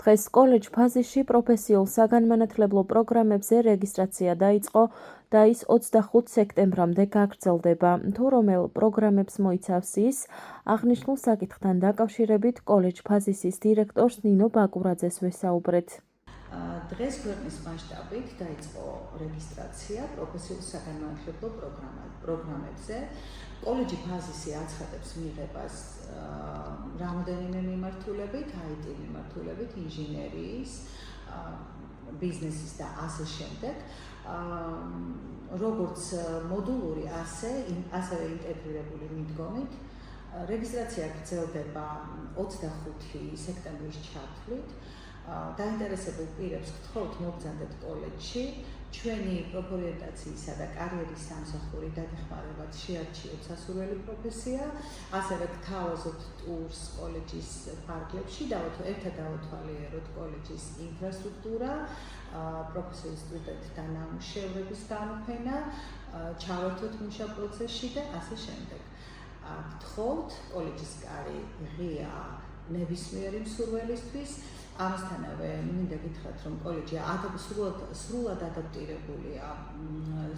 დღეს კოლეჯ ფაზისში პროფესიულ საგანმანათლებლო პროგრამებზე რეგისტრაცია დაიწყო და ის 25 სექტემბრამდე გაგრძელდება. თუ რომელ პროგრამებს მოიცავს ის, აღნიშნულ საკითხთან დაკავშირებით კოლეჯ ფაზისის დირექტორს ნინო ბაკურაძეს ვესაუბრეთ. დღეს ქვეყნის მასშტაბით დაიწყო რეგისტრაცია პროფესიულ საგანმანათლებლო პროგრამებზე. კოლეჯი ფაზისი აცხადებს მიღებას რამოდენიმე მიმართულებით, IT მიმართულებით, ინჟინერიის, ბიზნესის და ასე შემდეგ. როგორც მოდულური, ასევე ინტეგრირებული მიდგომით. რეგისტრაცია გრძელდება 25 სექტემბრის ჩათვლით. დაინტერესებულ პირებს გთხოვთ მოგზავნეთ კოლეჯში. ჩვენი პროფორიენტაციისა და კარიერის სამსახური დაგეხმარებათ შეარჩიოთ სასურველი პროფესია, ასევე გთავაზობთ ტურს კოლეჯის ფარგლებში, ერთად დავათვალიეროთ კოლეჯის ინფრასტრუქტურა, პროფესიულ სტუდენტთა ნამუშევრების გამოფენა, ჩავერთოთ მუშა პროცესში და ასე შემდეგ. გთხოვთ, კოლეჯის კარი ღია ნებისმიერი მსურველისთვის. ამასთანავე მინდა გითხრათ, რომ კოლეჯი სრულად ადაპტირებულია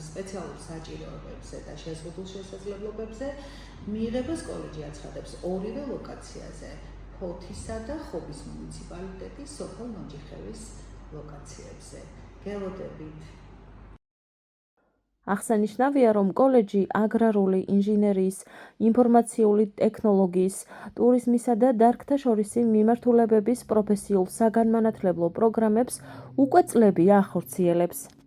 სპეციალურ საჭიროებებზე და შეზღუდულ შესაძლებლობებზე. მიღებას კოლეჯი აცხადებს ორივე ლოკაციაზე, ფოთისა და ხობის მუნიციპალიტეტის სოფელ მონჯიხევის ლოკაციებზე. გელოდებით. აღსანიშნავია, რომ კოლეჯი აგრარული ინჟინერიის, ინფორმაციული ტექნოლოგიის, ტურიზმისა და დარგთა შორისი მიმართულებების პროფესიულ საგანმანათლებლო პროგრამებს უკვე წლებია ახორციელებს.